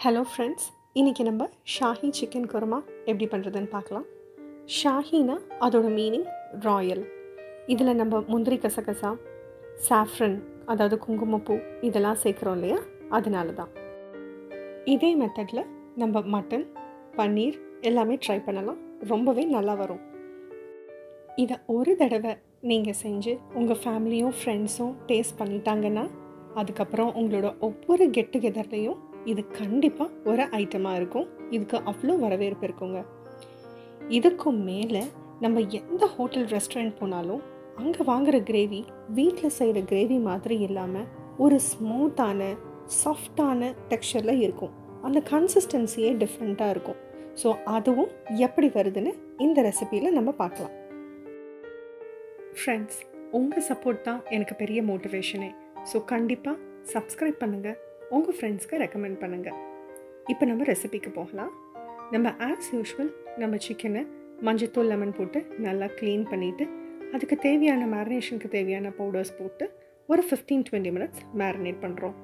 Hello friends, இன்றைக்கி நம்ம Shahi chicken kurma எப்படி பண்ணுறதுன்னு பார்க்கலாம். ஷாஹினா அதோட மீனிங் ராயல். இதில் நம்ம முந்திரி கசகசா, சாஃப்ரன் அதாவது குங்குமப்பூ இதெல்லாம் சேர்க்குறோம் இல்லையா, அதனால தான். இதே மெத்தடில் நம்ம மட்டன், பன்னீர் எல்லாமே ட்ரை பண்ணலாம். ரொம்பவே நல்லா வரும். இதை ஒரு தடவை நீங்கள் செஞ்சு உங்கள் ஃபேமிலியும் ஃப்ரெண்ட்ஸும் டேஸ்ட் பண்ணிட்டாங்கன்னா அதுக்கப்புறம் உங்களோட ஒவ்வொரு கெட் டுகெதர்லேயும் இது கண்டிப்பாக ஒரு ஐட்டமாக இருக்கும். இதுக்கு அவ்வளோ வரவேற்பு இருக்குங்க. இதுக்கும் மேலே நம்ம எந்த ஹோட்டல் ரெஸ்டாரண்ட் போனாலும் அங்கே வாங்குகிற கிரேவி வீட்டில் செய்கிற கிரேவி மாதிரி இல்லாமல் ஒரு ஸ்மூத்தான சாஃப்டான டெக்ஸ்சரில் இருக்கும். அந்த கன்சிஸ்டன்சியே டிஃப்ரெண்ட்டாக இருக்கும். ஸோ அதுவும் எப்படி வருதுன்னு இந்த ரெசிபியில் நம்ம பார்க்கலாம். ஃப்ரெண்ட்ஸ், உங்கள் சப்போர்ட் தான் எனக்கு பெரிய மோட்டிவேஷனே. ஸோ கண்டிப்பாக சப்ஸ்கிரைப் பண்ணுங்கள், உங்கள் ஃப்ரெண்ட்ஸ்க்கு ரெக்கமெண்ட் பண்ணுங்கள். இப்போ நம்ம ரெசிபிக்கு போகலாம். நம்ம ஆஸ் யூஷுவல் நம்ம சிக்கனை மஞ்சத்தூள் லெமன் போட்டு நல்லா க்ளீன் பண்ணிவிட்டு அதுக்கு தேவையான மேரினேஷனுக்கு தேவையான பவுடர்ஸ் போட்டு ஒரு 15-20 மினிட்ஸ் மேரினேட் பண்ணுறோம்.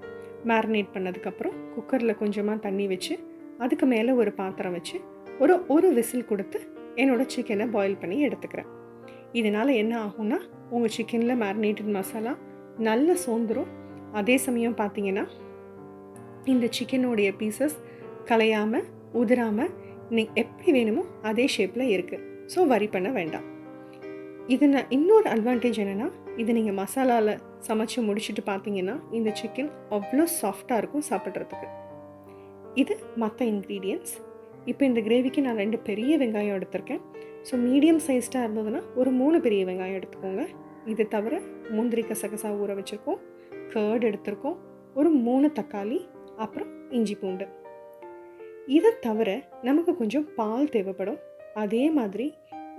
மேரினேட் பண்ணதுக்கப்புறம் குக்கரில் கொஞ்சமாக தண்ணி வச்சு அதுக்கு மேலே ஒரு பாத்திரம் வச்சு ஒரு விசில் கொடுத்து என்னோடய சிக்கனை பாயில் பண்ணி எடுத்துக்கிறேன். இதனால் என்ன ஆகும்னா உங்கள் சிக்கனில் மேரினேட்டட் மசாலா நல்லா சோந்துடும். அதே சமயம் பார்த்தீங்கன்னா இந்த சிக்கனுடைய பீசஸ் கலையாமல் உதிராமல் எப்படி வேணுமோ அதே ஷேப்பில் இருக்குது. ஸோ வரி பண்ண வேண்டாம். இதில் இன்னொரு அட்வான்டேஜ் என்னென்னா, இது நீங்கள் மசாலாவில் சமைச்சு முடிச்சுட்டு பார்த்தீங்கன்னா இந்த சிக்கன் அவ்வளோ சாஃப்டாக இருக்கும் சாப்பிட்றதுக்கு. இது மற்ற இன்க்ரீடியன்ட்ஸ். இப்போ இந்த கிரேவிக்கு நான் 2 பெரிய வெங்காயம் எடுத்திருக்கேன். ஸோ மீடியம் சைஸ்டாக இருந்ததுன்னா ஒரு 3 பெரிய வெங்காயம் எடுத்துக்கோங்க. இது தவிர முந்திரி கசகசா ஊற வச்சுருக்கோம், கர்ட் எடுத்திருக்கோம், ஒரு 3 தக்காளி, அப்புறம் இஞ்சி பூண்டு. இதை தவிர நமக்கு கொஞ்சம் பால் தேவைப்படும். அதே மாதிரி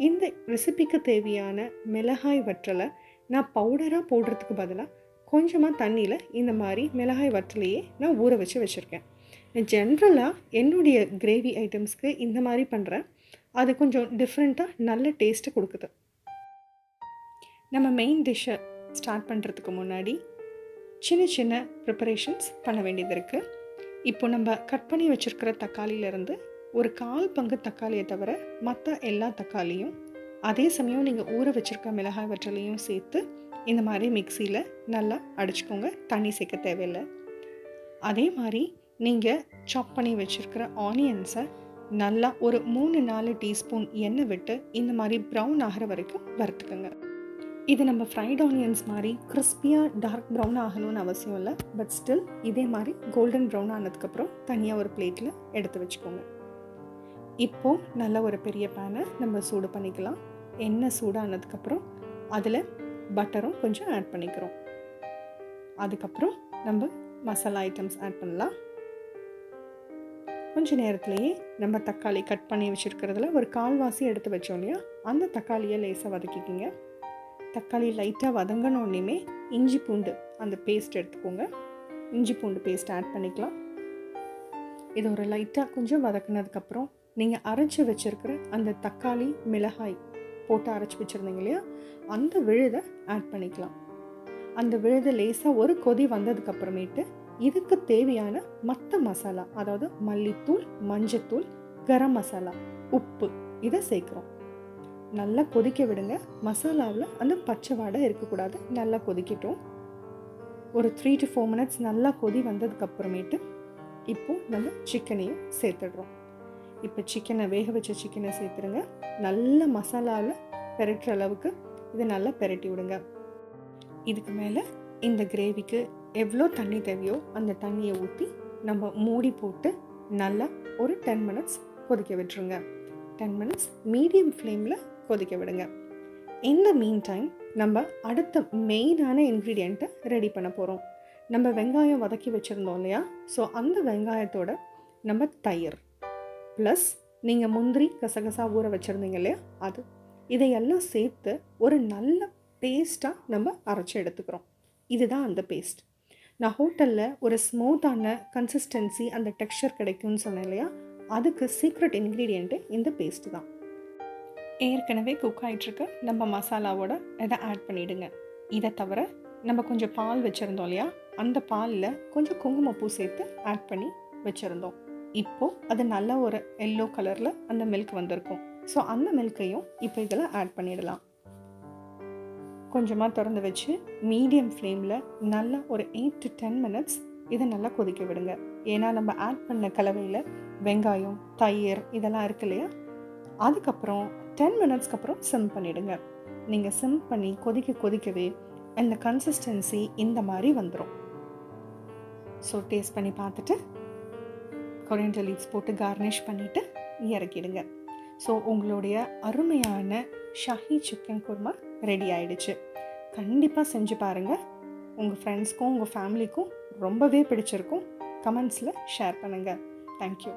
இந்த ரெசிபிக்கு தேவையான மிளகாய் வற்றலை நான் பவுடராக போடுறதுக்கு பதிலாக கொஞ்சமாக தண்ணியில் இந்த மாதிரி மிளகாய் வற்றலையே நான் ஊற வச்சுருக்கேன். ஜென்ரலாக என்னுடைய கிரேவி ஐட்டம்ஸ்க்கு இந்த மாதிரி பண்ணுறேன். அது கொஞ்சம் டிஃப்ரெண்ட்டாக நல்ல டேஸ்ட்டு கொடுக்குது. நம்ம மெயின் டிஷ்ஷை ஸ்டார்ட் பண்ணுறதுக்கு முன்னாடி சின்ன சின்ன ப்ரிப்பரேஷன்ஸ் பண்ண வேண்டியது இருக்குது. இப்போ நம்ம கட் பண்ணி வச்சுருக்கிற தக்காளியிலேருந்து ஒரு 1/4 பங்கு தக்காளியை தவிர மற்ற எல்லா தக்காளியும், அதே சமயம் நீங்கள் ஊற வச்சுருக்க மிளகாய் வற்றலையும் சேர்த்து இந்த மாதிரி மிக்சியில் நல்லா அடிச்சுக்கோங்க. தண்ணி சேர்க்க தேவையில்லை. அதே மாதிரி நீங்கள் சாப் பண்ணி வச்சுருக்கிற ஆனியன்ஸை நல்லா ஒரு 3-4 டீஸ்பூன் எண்ணெய் விட்டு இந்த மாதிரி ப்ரௌன் ஆகிற வரைக்கும் வறுத்துக்கோங்க. இது நம்ம ஃப்ரைட் ஆனியன்ஸ் மாதிரி கிறிஸ்பியாக டார்க் ப்ரௌன் ஆகணும்னு அவசியம் இல்லை. பட் ஸ்டில் இதே மாதிரி கோல்டன் ப்ரௌன் ஆனதுக்கப்புறம் தனியாக ஒரு பிளேட்டில் எடுத்து வச்சுக்கோங்க. இப்போது நல்ல ஒரு பெரிய பேனை நம்ம சூடு பண்ணிக்கலாம். எண்ணெய் சூடானதுக்கப்புறம் அதில் பட்டரும் கொஞ்சம் ஆட் பண்ணிக்கிறோம். அதுக்கப்புறம் நம்ம மசாலா ஐட்டம்ஸ் ஆட் பண்ணலாம். கொஞ்சம் நேரத்துலையே நம்ம தக்காளி கட் பண்ணி வச்சுருக்கிறதுல ஒரு 1/4 எடுத்து வச்சோம் இல்லையா, அந்த தக்காளியை லேசாக வதக்கிக்கிங்க. தக்காளி லைட்டாக வதங்கினோடனே இஞ்சி பூண்டு அந்த பேஸ்ட் எடுத்துக்கோங்க. இஞ்சி பூண்டு பேஸ்ட் ஆட் பண்ணிக்கலாம். இது ஒரு லைட்டாக கொஞ்சம் வதக்கினதுக்கப்புறம் நீங்கள் அரைச்சி வச்சுருக்கிற அந்த தக்காளி மிளகாய் போட்டு அரைச்சி வச்சுருந்தீங்க இல்லையா, அந்த விழுதை ஆட் பண்ணிக்கலாம். அந்த விழுதை லேசாக ஒரு கொதி வந்ததுக்கப்புறமேட்டு இதுக்கு தேவையான மற்ற மசாலா, அதாவது மல்லித்தூள், மஞ்சத்தூள், கரம் மசாலா, உப்பு இதை சேர்க்குறோம். நல்லா கொதிக்க விடுங்க. மசாலாவில் அந்த பச்சை வாடை இருக்கக்கூடாது. நல்லா கொதிக்கட்டும். ஒரு 3 to 4 மினிட்ஸ் நல்லா கொதி வந்ததுக்கப்புறமேட்டு இப்போது நம்ம சிக்கனையும் சேர்த்துடுறோம். இப்போ சிக்கனை வேக வச்ச சிக்கனை சேர்த்துருங்க. நல்ல மசாலாவில் பெரட்டுற அளவுக்கு இதை நல்லா பெரட்டி விடுங்க. இதுக்கு மேலே இந்த கிரேவிக்கு எவ்வளோ தண்ணி தேவையோ அந்த தண்ணியை ஊற்றி நம்ம மூடி போட்டு நல்லா ஒரு 10 மினிட்ஸ் கொதிக்க விட்டுருங்க. 10 மினிட்ஸ் மீடியம் ஃப்ளேமில் கொதிக்க விடுங்க. இந்த மீன் டைம் நம்ம அடுத்த மெயினான இன்க்ரீடியண்ட்டை ரெடி பண்ண போகிறோம். நம்ம வெங்காயம் வதக்கி வச்சுருந்தோம் இல்லையா, ஸோ அந்த வெங்காயத்தோட நம்ம தயிர் ப்ளஸ் நீங்கள் முந்திரி கசகசா ஊற வச்சுருந்தீங்க இல்லையா, அது இதையெல்லாம் சேர்த்து ஒரு நல்ல பேஸ்ட்டாக நம்ம அரைச்சி எடுத்துக்கிறோம். இதுதான் அந்த பேஸ்ட். நான் ஹோட்டலில் ஒரு ஸ்மூத்தான கன்சிஸ்டன்சி அந்த டெக்ஸ்சர் கிடைக்கும்னு சொன்னேன் இல்லையா, அதுக்கு சீக்ரெட் இன்க்ரீடியண்ட்டு இந்த பேஸ்ட்டு தான். ஏற்கனவே குக் ஆகிட்டுருக்க நம்ம மசாலாவோட இதை ஆட் பண்ணிவிடுங்க. இதை தவிர நம்ம கொஞ்சம் பால் வச்சுருந்தோம் இல்லையா, அந்த பாலில் கொஞ்சம் குங்குமப்பூ சேர்த்து ஆட் பண்ணி வச்சுருந்தோம். இப்போது அது நல்ல ஒரு எல்லோ கலரில் அந்த மில்க் வந்திருக்கும். ஸோ அந்த மில்க்கையும் இப்போ இதில் ஆட் பண்ணிடலாம். கொஞ்சமாக திறந்து வச்சு மீடியம் ஃப்ளேமில் நல்லா ஒரு 8 to 10 minutes இதை நல்லா கொதிக்க விடுங்க. ஏன்னா நம்ம ஆட் பண்ண கலவையில் வெங்காயம், தயிர் இதெல்லாம் இருக்கு இல்லையா? அதுக்கப்புறம் 10 minutesக்கு அப்புறம் சிம் பண்ணிவிடுங்க. நீங்கள் சிம் பண்ணி கொதிக்கவே இந்த கன்சிஸ்டன்சி இந்த மாதிரி வந்துடும். ஸோ டேஸ்ட் பண்ணி பார்த்துட்டு கொரியண்டர் லீவ்ஸ் போட்டு கார்னிஷ் பண்ணிவிட்டு இறக்கிடுங்க. ஸோ உங்களுடைய அருமையான ஷாஹி சிக்கன் குர்மா ரெடி ஆகிடுச்சு. கண்டிப்பாக செஞ்சு பாருங்கள். உங்கள் ஃப்ரெண்ட்ஸ்க்கும் உங்கள் ஃபேமிலிக்கும் ரொம்பவே பிடிச்சிருக்கும். கமெண்ட்ஸில் ஷேர் பண்ணுங்கள். தேங்க்யூ.